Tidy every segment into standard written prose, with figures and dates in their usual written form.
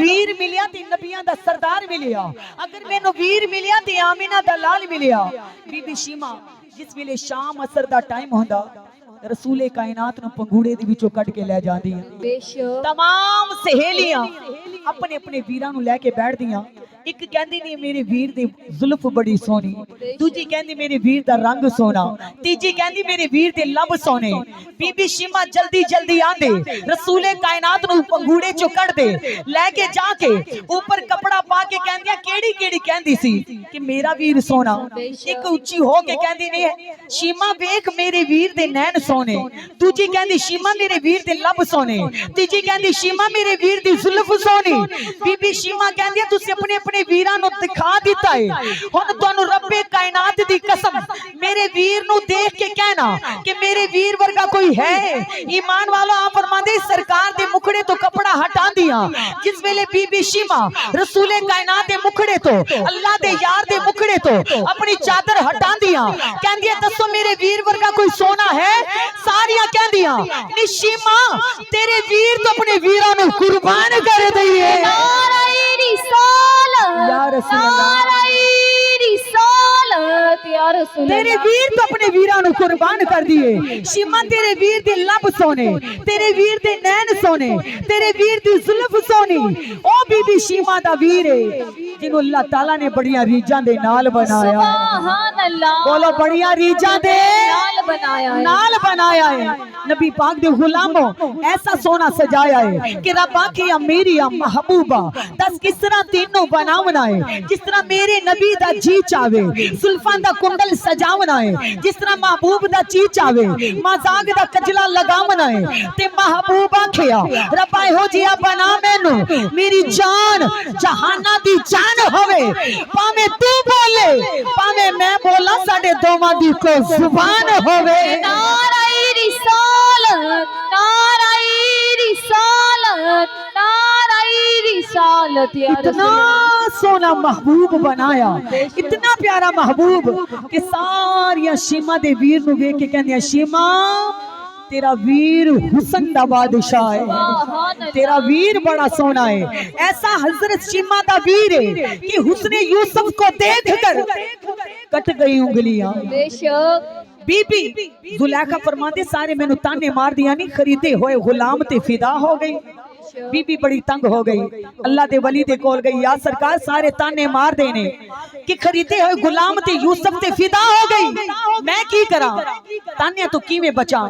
वीर मिलिया ते नबियां दा सरदार मिलिया, अगर मैनू वीर मिलिया ते आमिना दा लाल मिलिया। बीबी शीमा जिस वेले शाम असर दा टाइम होंदा रसूले कायनात नू पंगूड़े दे विचों कट के ले जांदी है। तमाम सहेलियां अपने अपने वीरां नू लेके बैठदियां। एक कहंदी नहीं मेरे वीर दी जुल्फ बड़ी सोहनी, दूजी कहंदी मेरे वीर दा रंग सोना, तीजी कहंदी मेरे वीर दे लब सोने। बीबी शीमा जल्दी जल्दी आंदे रसूले कायनात नू पंगूड़े चो कट दे लेके जाके ऊपर कपड़ा पा के कहंदियां केड़ी केड़ी कहंदी सी कि मेरा वीर सोना। एक उच्ची हो के कहंदी नहीं शीमा वेख मेरे वीर दे नैन सोने, दूजी कहंदी शीमा मेरे वीर दे लब सोने, तीजी कहंदी शीमा मेरे वीर दी जुल्फ सोनी। बीबी शीमा कहंदी तुसी अपने अपने वीरां नू दिखा दिता है, हुण तुहानू रब्बे कायनात दी कसम मेरे वीर नू देख के कहना कि मेरे वीर वर्गा कोई है। ईमान वालों आप फरमांदे सरकार दे मुखड़े तो कपड़ा हटा दिया। जिस वेले बीबी शीमा रसूले कायनात दे मुखड़े तो अल्लाह दे यार दे मुखड़े तो अपनी चादर हटा दिया, कहंदी दसो मेरे वीर वर्गा कोई सोना है। सारियां कहंदियां नी शीमा तेरे वीर तो अपने वीरां नू कुर्बान कर दईए। तेरे वीर तो अपने वीरां नू कुर्बान कर दिए। शीमा तेरे वीर दे लब सोने, तेरे वीर दे नैन सोने, तेरे वीर दी जुल्फ सोनी। ओ बीबी शीमा दा वीर है जिन्हों अल्लाह ताला ने बड़ियां रीजां दे नाल बनाया। सुभान अल्लाह, बोलो बड़ियां रीजां दे नाल बनाया है। नबी पाक दे गुलामों ऐसा सोना सजाया है कि रब आखिया मेरी महबूबा दस किस तरह तीनों बनावना है जिस तरह मेरे नबी दा जी चावे। सुल्फां दा कुंडल सजावना है जिस तरह महबूब दा जी चावे। मजाक दा कजला लगावना है ते महबूब आखिया रब्बा हो जिया बना मैनू मेरी जान जहाना दी जान होवे, भावे तू बोले भावे मैं बोला साडे दोवां दी को जुबान होवे। नाराए रिसालत नाराए रिसालत नाराए रिसालत। इतना सोना महबूब बनाया, इतना प्यारा महबूब कि सारिया शीमा दे वीर नू वेख के कहंदियां शीमा तेरा वीर हुसन दा बादशाह है, तेरा वीर बड़ा सोना है। ऐसा हजरत शीमा दा वीर है कि हुस्ने यूसुफ को देखकर कट गई उंगलियां। बीबी जुलेखा फरमाते सारे मैनू ताने मार दिया नहीं खरीदे होए गुलाम ते फिदा हो गई। बीबी बड़ी तंग हो गई, अल्लाह दे वली दे कोल गई, या सरकार सारे ताने मार देने कि खरीदे हुए गुलाम ते यूसुफ ते फिदा हो गई, मैं की करा ताने तो किवें बचा।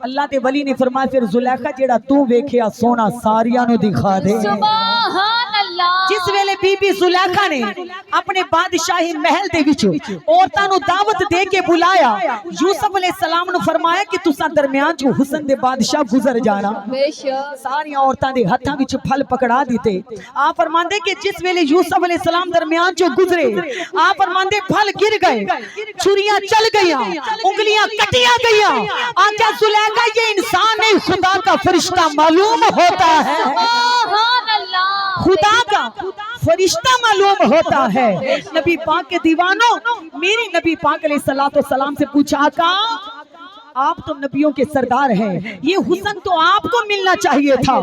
अल्लाह दे वली ने फरमाया फिर जुलेखा जेड़ा तू वेखिया सोना सारियां नु दिखा दे। सुभान अल्लाह। जिस वेले बीबी जुलेखा ने अपने बादशाही महल दे विच औरतां नु दावत दे के बुलाया, यूसुफ अलैहि सलाम नु फरमाया कि तुसा दरमियान च हुसन दे बादशाह गुजर जाना। सारियां औरतां दे हत्थां विच फल पकड़ा दिते। आप फरमांदे कि जिस वेले यूसुफ अलैहि सलाम दरमियान चो गुजरे आप फरमांदे फल गिर गए, छुरियां चल गईयां, उंगलियां कटिया गईयां। आजा जुलेखा ये इंसान नहीं खुदा का फरिश्ता मालूम होता है, खुदा का फरिश्ता मालूम होता है। नबी पाक के दीवानों मेरे नबी पाक अलैहि सलाम से पूछा आका आप तो नबियों के सरदार हैं, ये हुस्न तो आपको मिलना चाहिए था।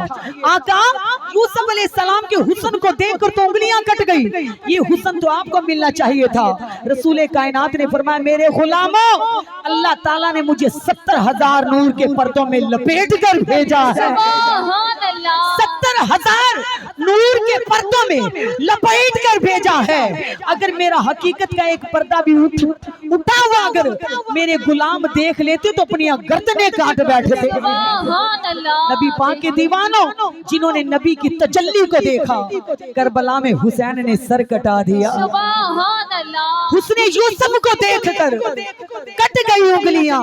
आका यूसुफ अलैहि सलाम के हुस्न को देखकर तो उंगलियां कट गई, ये हुस्न तो आपको मिलना चाहिए था। रसूले कायनात ने फरमाया मेरे गुलामों अल्लाह ताला ने मुझे 70,000 नूर के पर्दों में लपेट कर भेजा है। 70,000 नूर के पर्दों में लपेट कर भेजा है। अगर मेरा हकीकत का एक पर्दा भी उठा हुआ अगर मेरे गुलाम देख लेते तो अपनी गर्दनें काट बैठे थे। नबी पाक के दीवानों जिन्होंने नबी की तजल्ली को देखा, करबला में हुसैन ने सर कटा दिया। हुस्ने यूसुफ को देखकर कट गई उंगलियां,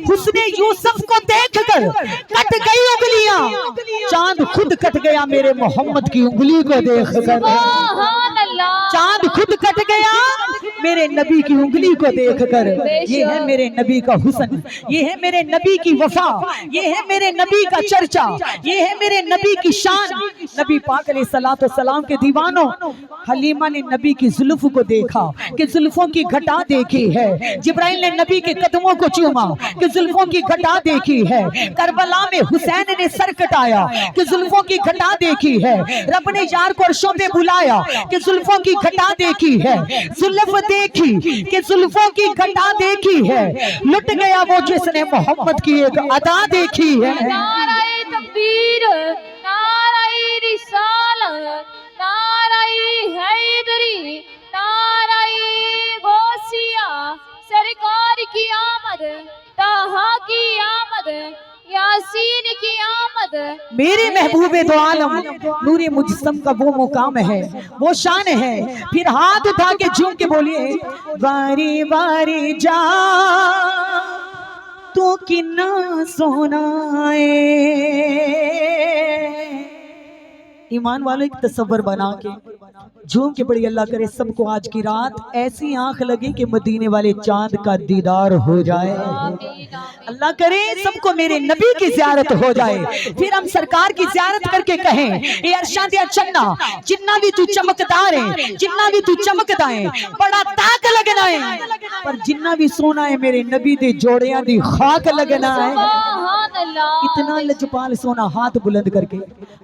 हुस्ने यूसुफ को देखकर कट गई उंगलियां। चांद खुद कट गया मेरे मोहम्मद की उंगली को देखकर, चांद खुद कट गया मेरे नबी की उंगली को देखकर, ये है मेरे नबी का हुस्न, ये है मेरे नबी की वफा, ये है मेरे नबी का चर्चा, ये है मेरे नबी की शान। नबी पाक अलैहिस्सलातु वस्सलाम के दीवानों, हलीमा ने नबी की जुल्फ को देखा कि जुल्फों की घटा देखी है। जिब्राइल ने नबी के कदमों को चूमा कि जुल्फों की घटा देखी है। करबला में हुसैन ने सर कटाया कि जुल्फों की घटा देखी है। रब ने यार को अर्शों पे बुलाया कि जुल्फों की घटा देखी है। जुल्फ देखी कि जुल्फों की घटा देखी है। लुट गया वो जिसने मोहम्मद की एक अदा देखी है। नाराए तकबीर, नाराए रिसालत, नाराए हैदरी, नाराए गौसिया, सरकार की आमद, ताहा की आमद, यासीन की आमद। मेरे महबूबे दो आलम नूरे मुजस्सम का वो मुकाम है, वो शान है। फिर हाथ उठा के झूम के बोलिए, वारी वारी जा तू किन्ना सोना ईमान वालों, एक तस्वर बना के झूम के बड़ी अल्लाह करे सबको आज की रात ऐसी आंख लगे कि मदीने वाले चांद का दीदार हो जाए। अल्लाह करे सबको मेरे नबी की ज़ियारत हो जाए। फिर हम सरकार की ज़ियारत करके कहें, ए अरशां दिया चन्ना, जिन्ना भी तू चमकदार है, जिन्ना भी तू चमकदा है, बड़ा ताक लगना है, पर जिन्ना भी सोना है मेरे नबी दे जोड़ियां दी खाक लगना है। इतना लजपाल सोना हाथ बुलंद करके,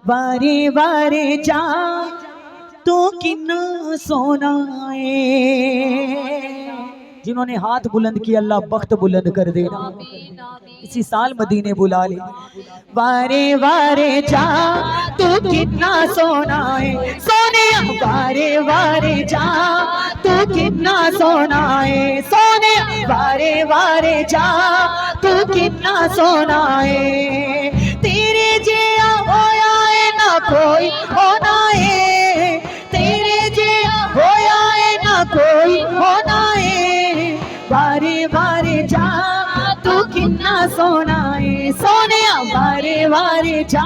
वारे वारे जा तू किन्ना सोना है। जिन्होंने हाथ बुलंद किया अल्लाह बख्त बुलंद कर देना। इसी साल मदीने बुला ले। वारे वारे जा तू कितना सोना है सोने, वारे वारे जा तू कितना सोना है सोने, वारे वारे जा तू कितना सोना है। तेरे जिया होया है ना कोई होना है, तेरे जिया होया है ना कोई होना है। वारे वारे जा तू कितना सोना है सोने, वारे वारे जा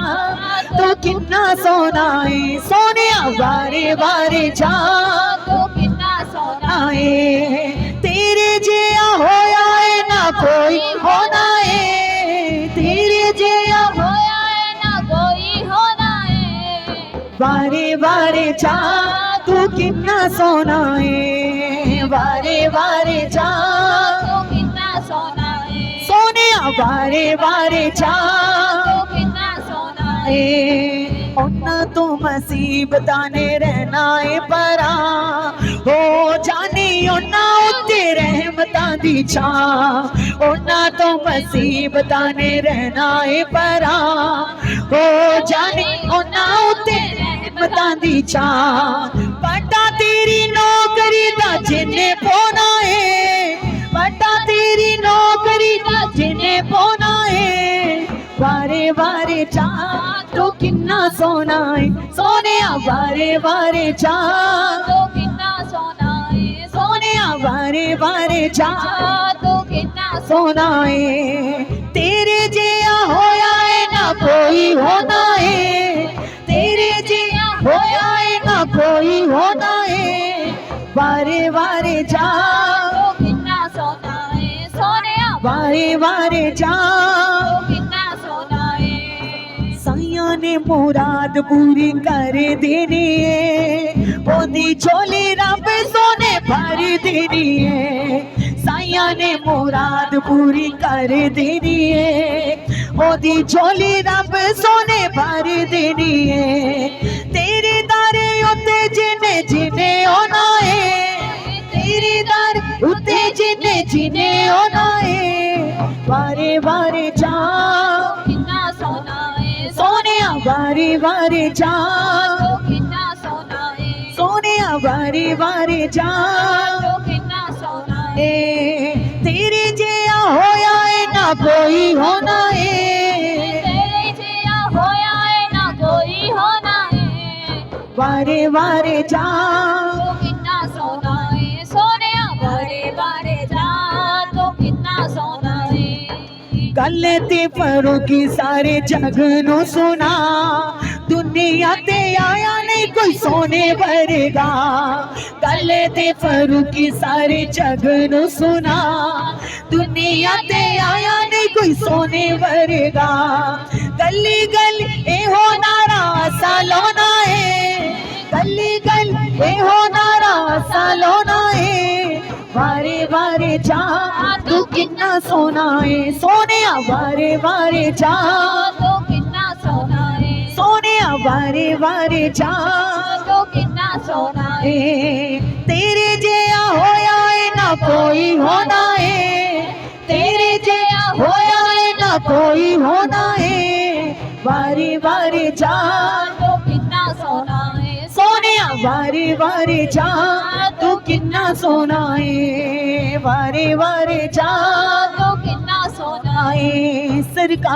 तू कितना सोना है सोने, वारे वारे जा तू कितना सोना है। तेरे जिया होया है ना कोई होना है, तेरे जिया होया है ना कोई होना है। वारे वारे जा तू कितना सोना है, वारे वारे जा तू कितना सोना है सोने, वारे वारे जा तू कितना सोना है। उन्ना तो मुसीबतां ने रहना है परा, हो जानी उन्ना उत्ते रहमतां दी छां। उन्ना तो मुसीबतां ने रहना है परा, हो जानी उन्ना उत्ते रहमतां दी छां। पता तेरी नौकरी दा जिन्ने पोना है, पता तेरी नौकरी दा जिन्ने पोना है। वारे वारे जा तू किन्ना सोना है सोने, वारे वारे जा तू कितना सोना है सोने, वारे वारे जा तू कितना सोना है। तेरे जिया होया है ना कोई होना है, तेरे जिया होया है ना कोई होना है। वारे वारे जा तू कितना सोना है सोने, वारे वारे जा तू कितना सोना है। साइया ने मुराद पूरी कर देनी है, ओदी झोली रब सोने भर देनी है। साइया ने मुराद पूरी कर देनी है, ओदी झोली रब सोने भर देनी है। तेरे दारे उत्ते जिने जिने होना है, तेरे दार उत्ते जिने जिने होना है। वारे वारे जा कितना सोना है सोने, वारे वारे जा तू कितना सोना है सोने, वारे वारे जा तू कितना सोना है। तेरे जिया होया है ना कोई होना है, तेरे जिया होया है ना कोई होना है। वारे वारे जा तू कितना सोना है सोने, वारे वारे जा तू कितना सोना है। गल ते फरूकी सारे जग नु सुना, दुनिया ते आया नहीं कोई सोने वर्गा गल ते फरूकी सारे जग नू सुना दुनिया ते आया नहीं कोई सोने वर्गा गली गल एहो नारा सालोना है गली गल एहो नारा सालोना है वारे वारे जा तू कितना सोना है सोने वारे वारे जा तो कितना सोना है सोने वारे वारे जा तो कितना सोना है तेरे जिया होया है ना कोई होना है तेरे जिया होया है ना कोई होना है वारे वारे जा तो कितना सोना है सोने वारे वारे जा तू कितना सोना है वारे वारे जा तो कितना सोना है सरकार